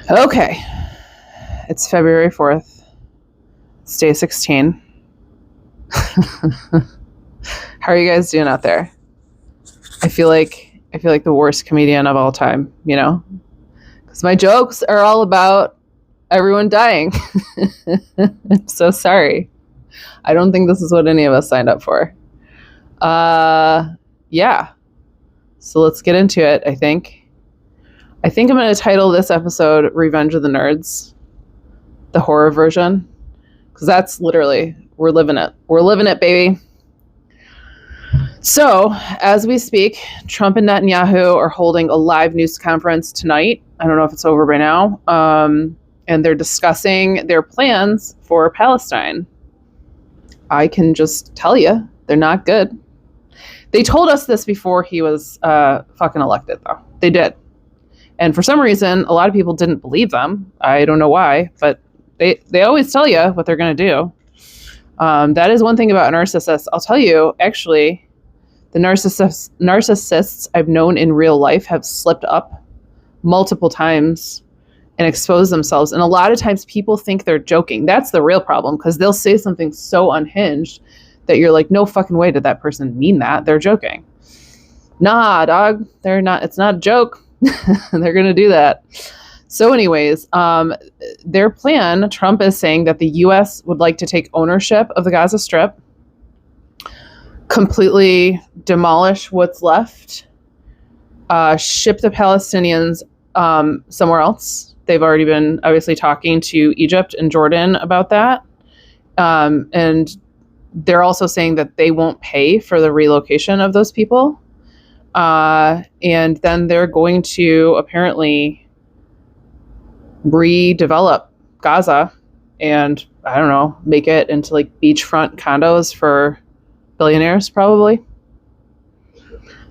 Okay, it's February 4th. It's day 16. How are you guys doing out there? I feel like the worst comedian of all time, because my jokes are all about everyone dying. I'm so sorry. I don't think this is what any of us signed up for. Yeah. So let's get into it, I think I'm going to title this episode Revenge of the Nerds, the horror version, because that's literally, we're living it. We're living it, baby. So, as we speak, Trump and Netanyahu are holding a live news conference tonight. I don't know if it's over by now. And they're discussing their plans for Palestine. I can just tell you, they're not good. They told us this before he was fucking elected, though. They did. And for some reason, a lot of people didn't believe them. I don't know why, but they always tell you what they're going to do. That is one thing about narcissists. I'll tell you, actually, the narcissists I've known in real life have slipped up multiple times and exposed themselves. And a lot of times people think they're joking. That's the real problem, because they'll say something so unhinged that you're like, no fucking way did that person mean that. They're joking. Nah, dog, they're not. It's not a joke. They're going to do that. So anyways, their plan, Trump is saying that the U.S. would like to take ownership of the Gaza Strip, completely demolish what's left, ship the Palestinians somewhere else. They've already been obviously talking to Egypt and Jordan about that. And they're also saying that they won't pay for the relocation of those people. And then they're going to apparently redevelop Gaza and, I don't know, make it into like beachfront condos for billionaires, probably.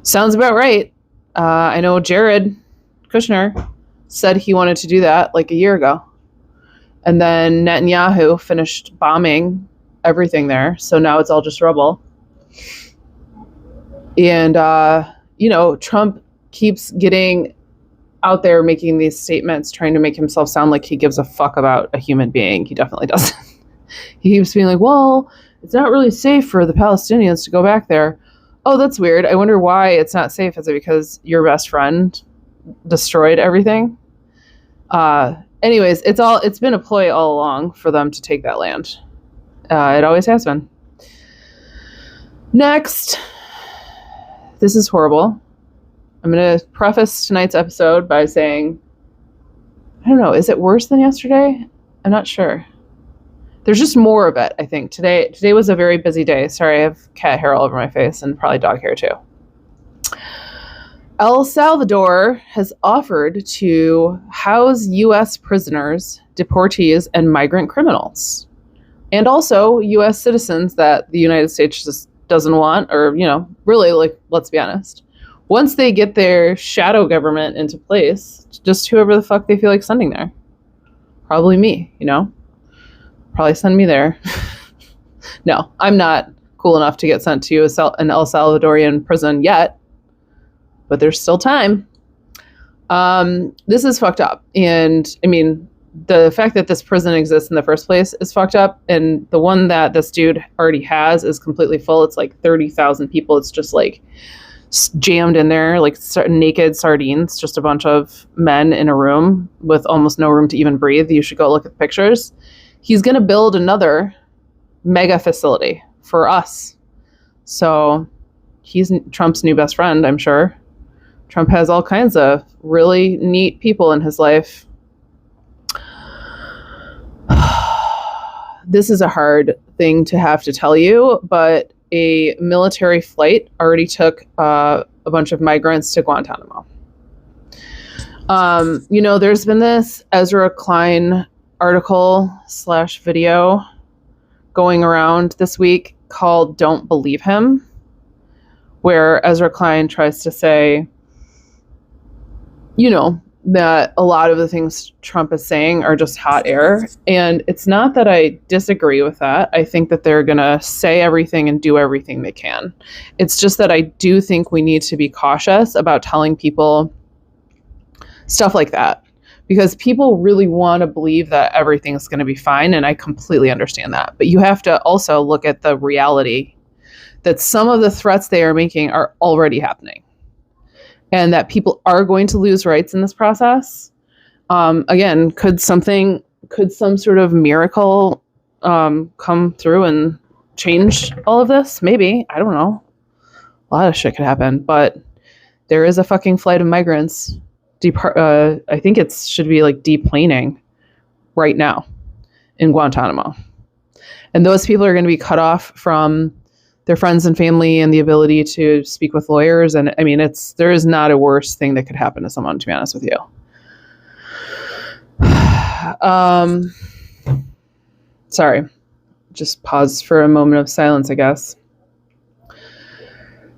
Sounds about right. I know Jared Kushner said he wanted to do that like a year ago. And then Netanyahu finished bombing everything there. So now it's all just rubble. And, Trump keeps getting out there making these statements, trying to make himself sound like he gives a fuck about a human being. He definitely doesn't. He keeps being like, well, it's not really safe for the Palestinians to go back there. Oh, that's weird. I wonder why it's not safe. Is it because your best friend destroyed everything? Anyways, it's been a ploy all along for them to take that land. It always has been. Next, this is horrible. I'm going to preface tonight's episode by saying, I don't know, is it worse than yesterday? I'm not sure. There's just more of it, I think. Today was a very busy day. Sorry, I have cat hair all over my face and probably dog hair too. El Salvador has offered to house U.S. prisoners, deportees, and migrant criminals. And also U.S. citizens that the United States just doesn't want, or, really, like, let's be honest. Once they get their shadow government into place, just whoever the fuck they feel like sending there. Probably me, Probably send me there. No, I'm not cool enough to get sent to an El Salvadorian prison yet, but there's still time. This is fucked up. And, the fact that this prison exists in the first place is fucked up. And the one that this dude already has is completely full. It's like 30,000 people. It's just like jammed in there, like naked sardines, just a bunch of men in a room with almost no room to even breathe. You should go look at the pictures. He's going to build another mega facility for us. So he's Trump's new best friend, I'm sure. Trump has all kinds of really neat people in his life. This is a hard thing to have to tell you, but a military flight already took a bunch of migrants to Guantanamo. There's been this Ezra Klein article / video going around this week called Don't Believe Him, where Ezra Klein tries to say, that a lot of the things Trump is saying are just hot air. And it's not that I disagree with that. I think that they're going to say everything and do everything they can. It's just that I do think we need to be cautious about telling people stuff like that, because people really want to believe that everything's going to be fine. And I completely understand that. But you have to also look at the reality that some of the threats they are making are already happening and that people are going to lose rights in this process. Again, could some sort of miracle come through and change all of this? Maybe. I don't know. A lot of shit could happen, but there is a fucking flight of migrants. I think it should be like deplaning right now in Guantanamo. And those people are going to be cut off from their friends and family and the ability to speak with lawyers. And I mean, there is not a worse thing that could happen to someone, to be honest with you. Sorry, just pause for a moment of silence, I guess.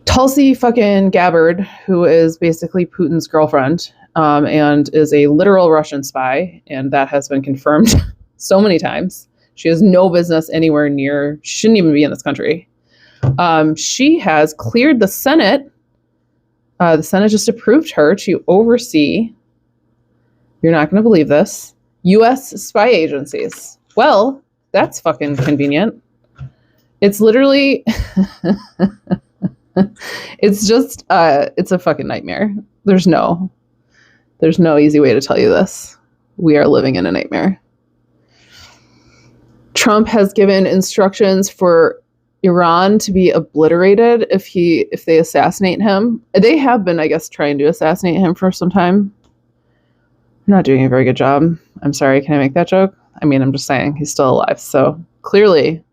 Tulsi fucking Gabbard, who is basically Putin's girlfriend, and is a literal Russian spy, and that has been confirmed so many times. She has no business anywhere near, she shouldn't even be in this country. She has cleared the Senate. The Senate just approved her to oversee, you're not going to believe this, U.S. spy agencies. Well, that's fucking convenient. It's literally, it's a fucking nightmare. There's no easy way to tell you this. We are living in a nightmare. Trump has given instructions for Iran to be obliterated if they assassinate him. They have been, I guess, trying to assassinate him for some time. I'm not doing a very good job. I'm sorry. Can I make that joke? I mean, I'm just saying he's still alive. So clearly,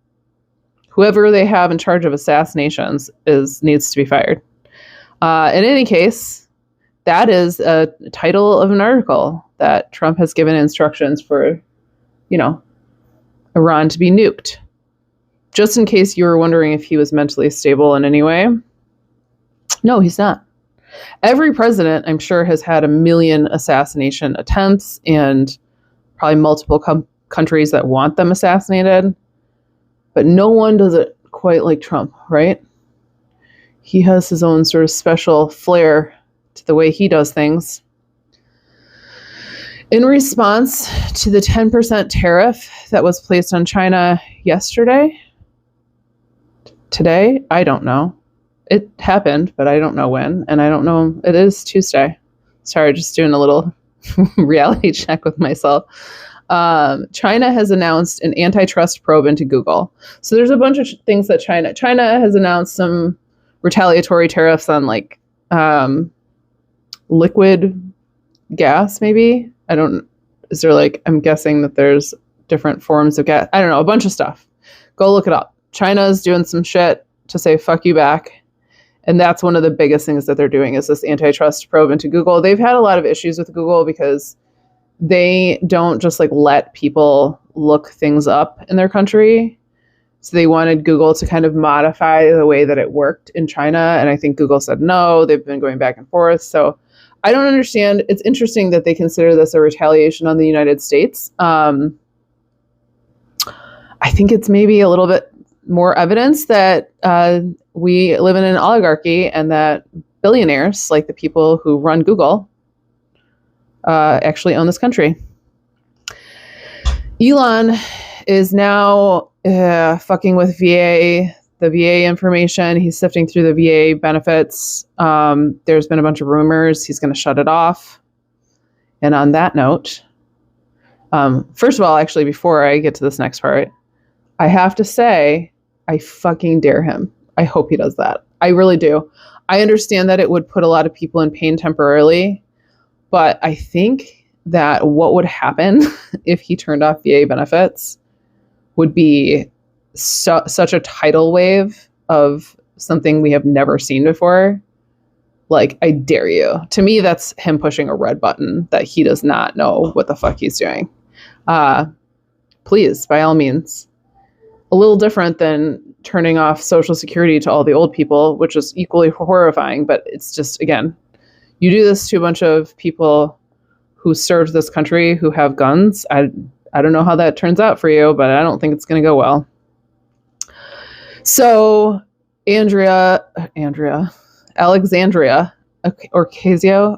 whoever they have in charge of assassinations needs to be fired. In any case, that is a title of an article that Trump has given instructions for, Iran to be nuked. Just in case you were wondering if he was mentally stable in any way. No, he's not. Every president, I'm sure, has had a million assassination attempts and probably multiple countries that want them assassinated. But no one does it quite like Trump, right? He has his own sort of special flair to the way he does things. In response to the 10% tariff that was placed on China today, I don't know. It happened, but I don't know when, and I don't know. It is Tuesday. Sorry, just doing a little reality check with myself. China has announced an antitrust probe into Google. So there's a bunch of things that China has announced some retaliatory tariffs on liquid gas, maybe. I'm guessing that there's different forms of gas. I don't know, a bunch of stuff. Go look it up. China's doing some shit to say fuck you back. And that's one of the biggest things that they're doing is this antitrust probe into Google. They've had a lot of issues with Google because they don't just let people look things up in their country. So they wanted Google to kind of modify the way that it worked in China. And I think Google said no. They've been going back and forth. So I don't understand. It's interesting that they consider this a retaliation on the United States. I think it's maybe a little bit more evidence that we live in an oligarchy and that billionaires, like the people who run Google, actually own this country. Elon is now fucking with VA, the VA information. He's sifting through the VA benefits. There's been a bunch of rumors he's going to shut it off. And on that note, first of all, actually, before I get to this next part, I have to say, I fucking dare him. I hope he does that. I really do. I understand that it would put a lot of people in pain temporarily, but I think that what would happen if he turned off VA benefits would be such a tidal wave of something we have never seen before. I dare you. To me, that's him pushing a red button that he does not know what the fuck he's doing. Please, by all means. A little different than turning off Social Security to all the old people, which is equally horrifying, but it's just, again, you do this to a bunch of people who served this country, who have guns. I don't know how that turns out for you, but I don't think it's going to go well. So Alexandria Ocasio,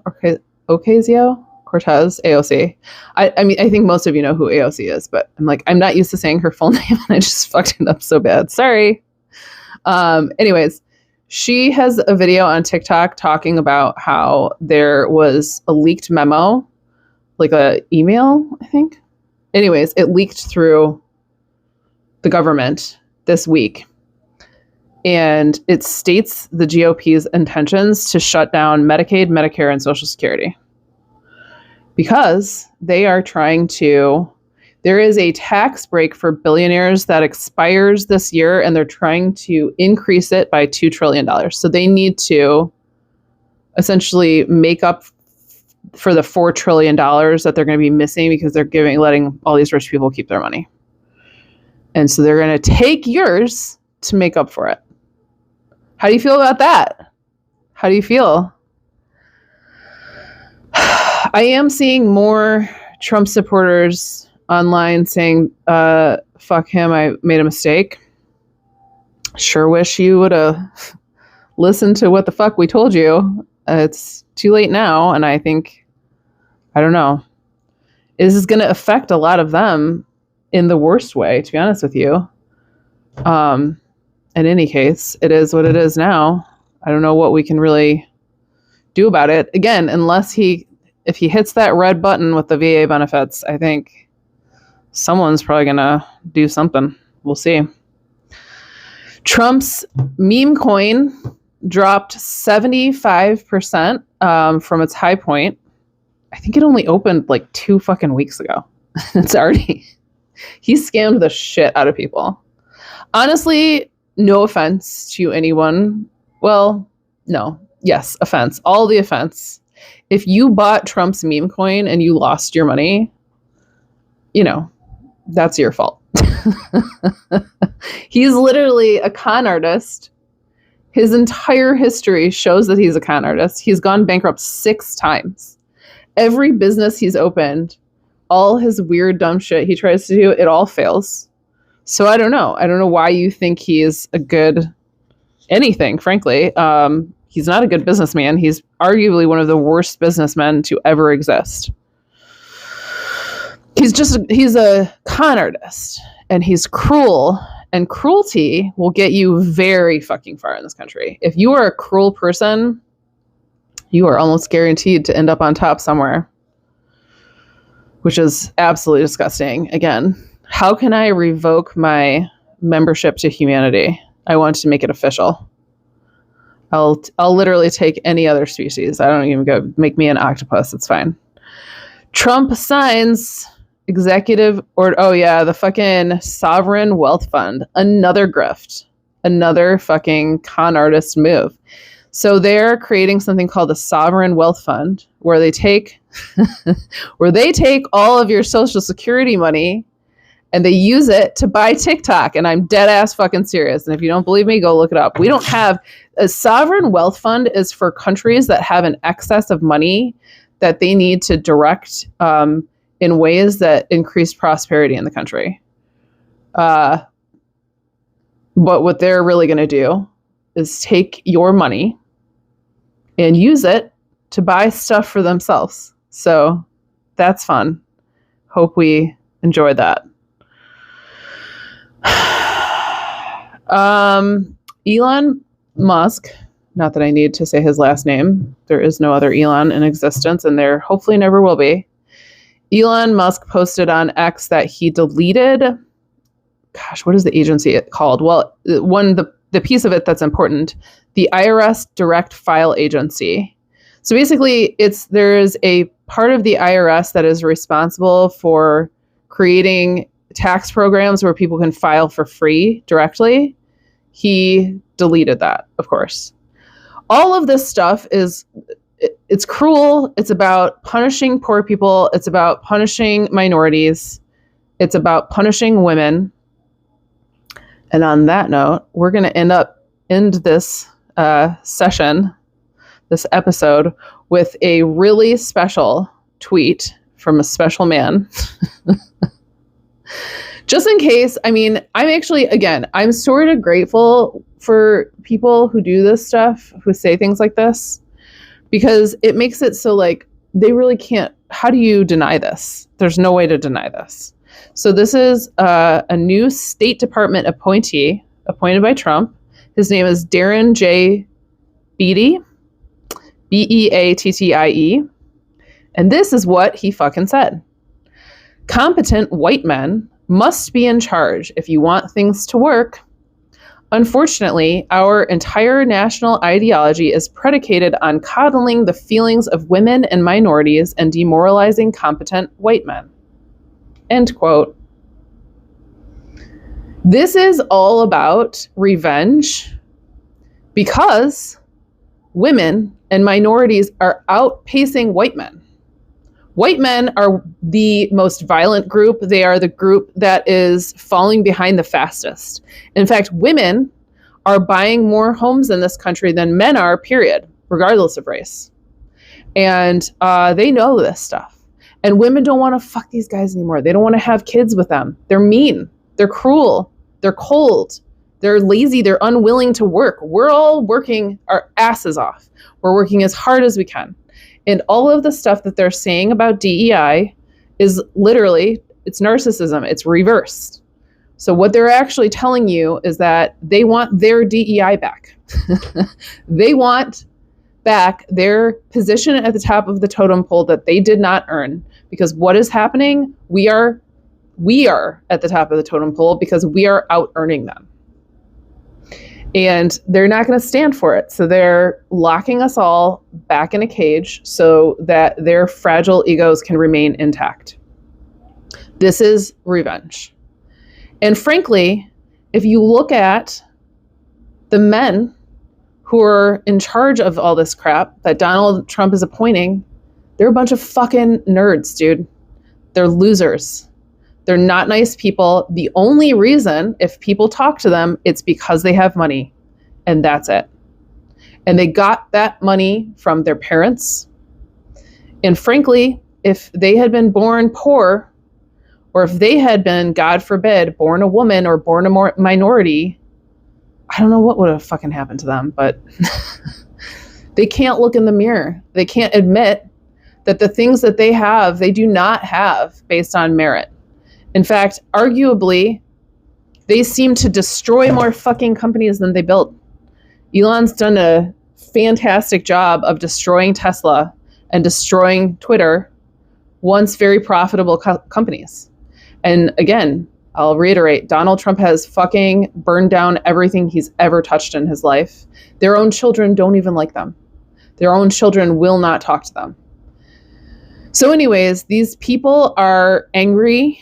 Cortez, AOC. I mean, I think most of you know who AOC is, but I'm not used to saying her full name, and I just fucked it up so bad. Sorry. Anyways, she has a video on TikTok talking about how there was a leaked memo, like a email, I think. Anyways, it leaked through the government this week. And it states the GOP's intentions to shut down Medicaid, Medicare, and Social Security. Because they are trying to, there is a tax break for billionaires that expires this year, and they're trying to increase it by $2 trillion. So they need to essentially make up for the $4 trillion that they're going to be missing because they're letting all these rich people keep their money. And so they're going to take yours to make up for it. How do you feel about that? How do you feel? I am seeing more Trump supporters online saying, fuck him, I made a mistake. Sure wish you would have listened to what the fuck we told you. It's too late now, and I think, I don't know. This is going to affect a lot of them in the worst way, to be honest with you. In any case, it is what it is now. I don't know what we can really do about it. Again, if he hits that red button with the VA benefits, I think someone's probably going to do something. We'll see. Trump's meme coin dropped 75% from its high point. I think it only opened like 2 fucking weeks ago. He scammed the shit out of people. Honestly, no offense to anyone. Well, no. Yes, offense. All the offense. If you bought Trump's meme coin and you lost your money, that's your fault. He's literally a con artist. His entire history shows that he's a con artist. He's gone bankrupt 6 times. Every business he's opened, all his weird, dumb shit he tries to do, it all fails. So I don't know. I don't know why you think he's a good anything, frankly. He's not a good businessman. He's arguably one of the worst businessmen to ever exist. He's a con artist, and he's cruel, and cruelty will get you very fucking far in this country. If you are a cruel person, you are almost guaranteed to end up on top somewhere, which is absolutely disgusting. Again, how can I revoke my membership to humanity? I want to make it official. I'll literally take any other species. I don't even go make me an octopus. It's fine. Trump signs executive order. Oh yeah, the fucking sovereign wealth fund. Another grift. Another fucking con artist move. So they're creating something called the sovereign wealth fund, where they take all of your Social Security money and they use it to buy TikTok. And I'm dead ass fucking serious. And if you don't believe me, go look it up. We don't have a sovereign wealth fund is for countries that have an excess of money that they need to direct in ways that increase prosperity in the country. But what they're really going to do is take your money and use it to buy stuff for themselves. So that's fun. Hope we enjoy that. Elon Musk, not that I need to say his last name. There is no other Elon in existence, and there hopefully never will be. Elon Musk posted on X that he deleted, what is the agency called? Well, the piece of it that's important, the IRS Direct File Agency. So basically, there is a part of the IRS that is responsible for creating tax programs where people can file for free directly. He deleted that, of course. All of this stuff it's cruel. It's about punishing poor people. It's about punishing minorities. It's about punishing women. And on that note, we're going to end this session, this episode, with a really special tweet from a special man. Just in case, I'm sort of grateful for people who do this stuff, who say things like this, because it makes it so like they really can't how do you deny this? There's no way to deny this. So this is a new State Department appointee appointed by Trump. His name is Darren J. Beattie, Beattie. And this is what he fucking said. Competent white men must be in charge if you want things to work. Unfortunately, our entire national ideology is predicated on coddling the feelings of women and minorities and demoralizing competent white men. End quote. This is all about revenge because women and minorities are outpacing white men. White men are the most violent group. They are the group that is falling behind the fastest. In fact, women are buying more homes in this country than men are, period, regardless of race. And they know this stuff. And women don't want to fuck these guys anymore. They don't want to have kids with them. They're mean. They're cruel. They're cold. They're lazy. They're unwilling to work. We're all working our asses off. We're working as hard as we can. And all of the stuff that they're saying about DEI is literally, it's narcissism. It's reversed. So what they're actually telling you is that they want their DEI back. They want back their position at the top of the totem pole that they did not earn. Because what is happening? We are at the top of the totem pole because we are out earning them. And they're not going to stand for it. So they're locking us all back in a cage so that their fragile egos can remain intact. This is revenge. And frankly, if you look at the men who are in charge of all this crap that Donald Trump is appointing, they're a bunch of fucking nerds, dude. They're losers. They're not nice people. The only reason, if people talk to them, it's because they have money. And that's it. And they got that money from their parents. And frankly, if they had been born poor, or if they had been, God forbid, born a woman or born a minority, I don't know what would have fucking happened to them, but they can't look in the mirror. They can't admit that the things that they have, they do not have based on merit. In fact, arguably, they seem to destroy more fucking companies than they built. Elon's done a fantastic job of destroying Tesla and destroying Twitter, once very profitable companies. And again, I'll reiterate, Donald Trump has fucking burned down everything he's ever touched in his life. Their own children don't even like them. Their own children will not talk to them. So anyways, these people are angry.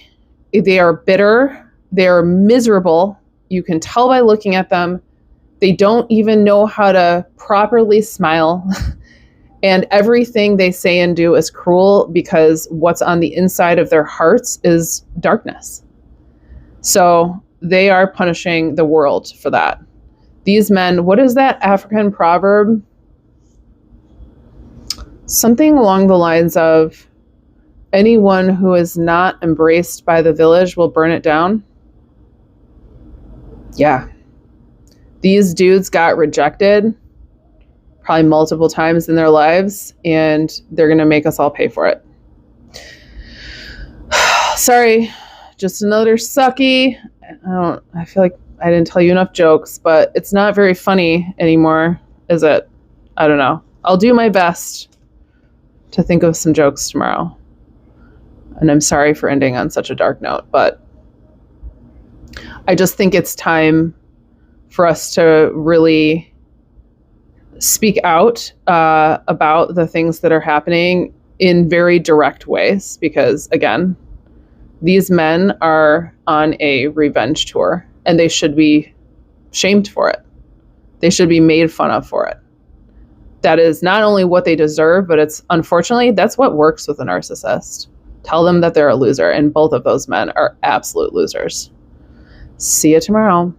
They are bitter. They are miserable. You can tell by looking at them. They don't even know how to properly smile. And everything they say and do is cruel because what's on the inside of their hearts is darkness. So they are punishing the world for that. These men, what is that African proverb? Something along the lines of, anyone who is not embraced by the village will burn it down. Yeah. These dudes got rejected probably multiple times in their lives, and they're going to make us all pay for it. Sorry, just another sucky. I feel like I didn't tell you enough jokes, but it's not very funny anymore, is it? I don't know. I'll do my best to think of some jokes tomorrow. And I'm sorry for ending on such a dark note, but I just think it's time for us to really speak out about the things that are happening in very direct ways, because again, these men are on a revenge tour and they should be shamed for it. They should be made fun of for it. That is not only what they deserve, but it's unfortunately, that's what works with a narcissist. Tell them that they're a loser, and both of those men are absolute losers. See you tomorrow.